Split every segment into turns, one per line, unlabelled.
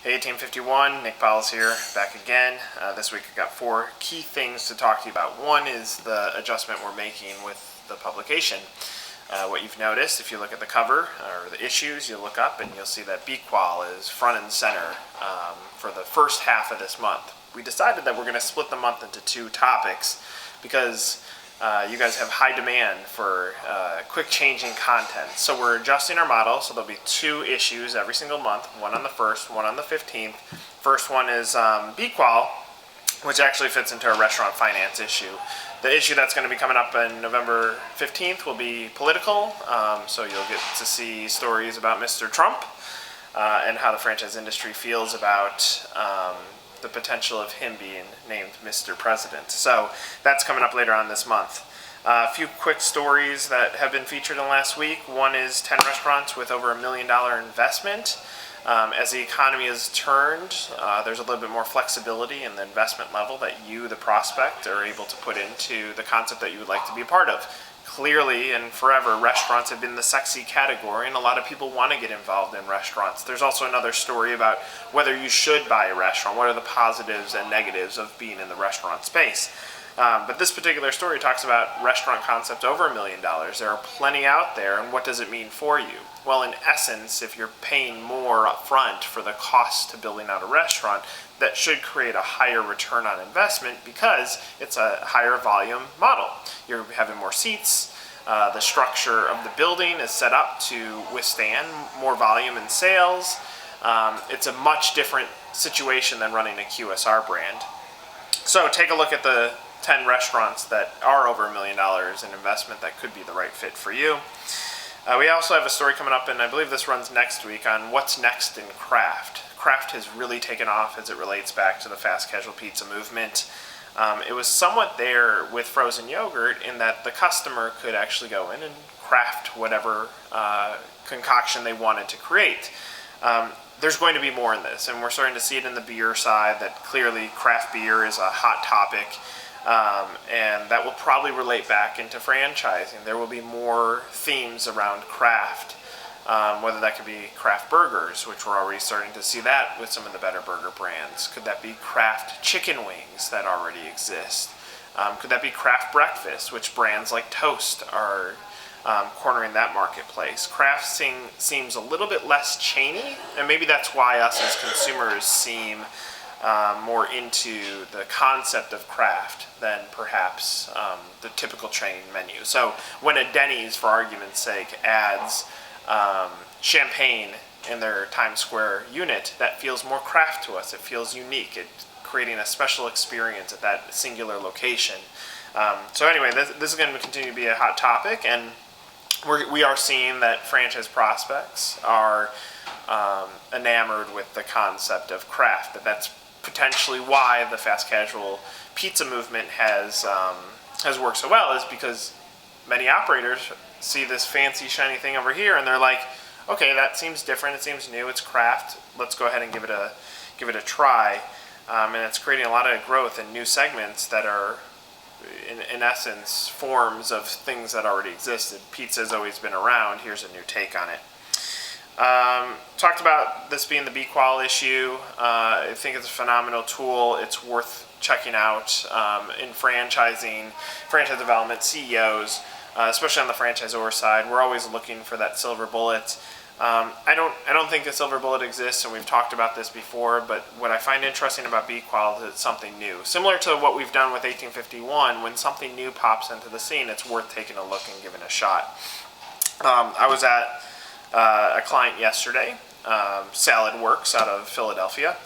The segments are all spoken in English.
Hey, 1851, Nick Powills here, back again. This week I've got 4 key things to talk to you about. One is the adjustment we're making with the publication. What you've noticed, if you look at the cover or the issues, you'll look up and you'll see that B-Qual is front and center for the first half of this month. We decided that we're going to split the month into 2 topics because you guys have high demand for quick changing content. So we're adjusting our model, so there'll be 2 issues every single month, one on the 1st, one on the 15th. First one is B-Qual, which actually fits into our restaurant finance issue. The issue that's going to be coming up on November 15th will be political, so you'll get to see stories about Mr. Trump and how the franchise industry feels about the potential of him being named Mr. President. So that's coming up later on this month. A few quick stories that have been featured in the last week. One is 10 restaurants with over $1 million investment. As the economy has turned, there's a little bit more flexibility in the investment level that you, the prospect, are able to put into the concept that you would like to be a part of. Clearly and forever, restaurants have been the sexy category, and a lot of people want to get involved in restaurants. There's also another story about whether you should buy a restaurant. What are the positives and negatives of being in the restaurant space? But this particular story talks about restaurant concepts over $1 million. There are plenty out there, and what does it mean for you? Well, in essence, if you're paying more up front for the cost to building out a restaurant, that should create a higher return on investment because it's a higher volume model. You're having more seats. The structure of the building is set up to withstand more volume in sales. It's a much different situation than running a QSR brand. So take a look at the 10 restaurants that are over $1 million in investment that could be the right fit for you. We also have a story coming up, and I believe this runs next week, on what's next in craft. Craft has really taken off as it relates back to the fast casual pizza movement. It was somewhat there with frozen yogurt in that the customer could actually go in and craft whatever concoction they wanted to create. There's going to be more in this, and we're starting to see it in the beer side, that clearly craft beer is a hot topic. And that will probably relate back into franchising. There will be more themes around craft, whether that could be craft burgers, which we're already starting to see that with some of the better burger brands. Could that be craft chicken wings that already exist? Could that be craft breakfast, which brands like Toast are cornering that marketplace? Craft seems a little bit less chainy, and maybe that's why us as consumers seem more into the concept of craft than perhaps the typical chain menu. So when a Denny's, for argument's sake, adds champagne in their Times Square unit, that feels more craft to us. It feels unique. It's creating a special experience at that singular location. So anyway, this is going to continue to be a hot topic, and we are seeing that franchise prospects are enamored with the concept of craft. That's potentially why the fast casual pizza movement has worked so well, is because many operators see this fancy shiny thing over here and they're like, okay, that seems different, it seems new, it's craft, let's go ahead and give it a try. And it's creating a lot of growth in new segments that are in essence forms of things that already existed. Pizza has always been around, here's a new take on it. Talked about this being the B-Qual issue. I think it's a phenomenal tool. It's worth checking out in franchising, franchise development, CEOs, especially on the franchisor side. We're always looking for that silver bullet. I don't think a silver bullet exists, and we've talked about this before, but what I find interesting about B-Qual is it's something new. Similar to what we've done with 1851, when something new pops into the scene, it's worth taking a look and giving a shot. I was at a client yesterday, Salad Works out of Philadelphia,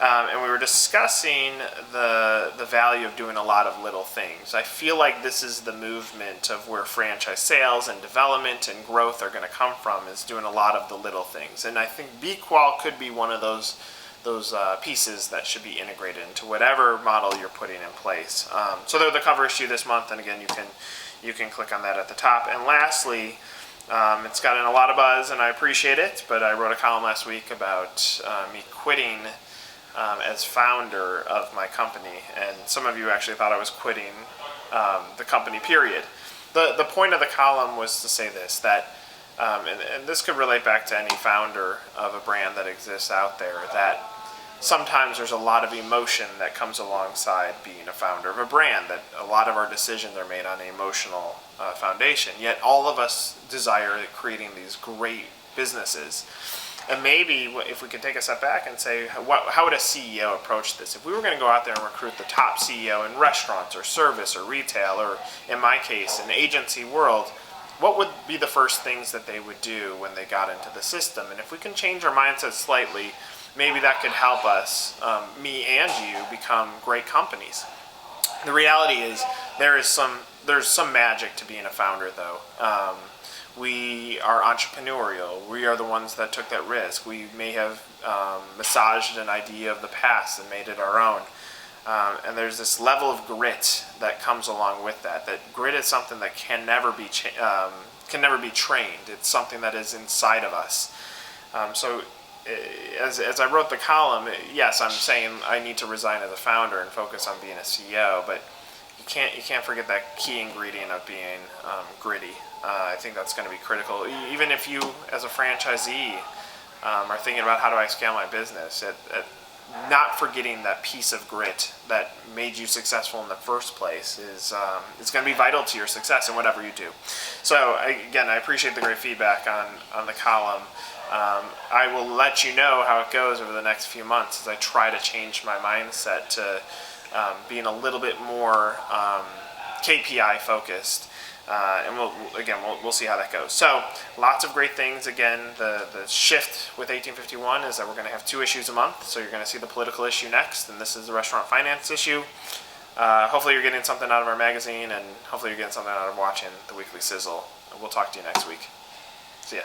and we were discussing the value of doing a lot of little things. I feel like this is the movement of where franchise sales and development and growth are going to come from, is doing a lot of the little things. And I think B-Qual could be one of those pieces that should be integrated into whatever model you're putting in place. So they're the cover issue this month, and again, you can click on that at the top. And lastly, it's gotten a lot of buzz, and I appreciate it, but I wrote a column last week about me quitting as founder of my company, and some of you actually thought I was quitting the company, period. The point of the column was to say this, that and this could relate back to any founder of a brand that exists out there, that sometimes there's a lot of emotion that comes alongside being a founder of a brand, that a lot of our decisions are made on an emotional foundation. Yet all of us desire creating these great businesses. And maybe if we could take a step back and say, how would a CEO approach this? If we were going to go out there and recruit the top CEO in restaurants or service or retail, or in my case, in the agency world, what would be the first things that they would do when they got into the system? And if we can change our mindset slightly, maybe that could help us, me and you, become great companies. The reality is there's some magic to being a founder, though. We are entrepreneurial. We are the ones that took that risk. We may have massaged an idea of the past and made it our own. And there's this level of grit that comes along with that. That grit is something that can never be trained. It's something that is inside of us. So as I wrote the column, yes, I'm saying I need to resign as a founder and focus on being a CEO, but you can't forget that key ingredient of being gritty. I think that's going to be critical. Even if you, as a franchisee, are thinking about how do I scale my business, not forgetting that piece of grit that made you successful in the first place is going to be vital to your success in whatever you do. So again, I appreciate the great feedback on the column. I will let you know how it goes over the next few months as I try to change my mindset to being a little bit more KPI focused. And we'll see how that goes. So lots of great things. Again, the shift with 1851 is that we're going to have 2 issues a month. So you're going to see the political issue next, and this is the restaurant finance issue. Hopefully you're getting something out of our magazine, and hopefully you're getting something out of watching the weekly Sizzle. We'll talk to you next week. See ya.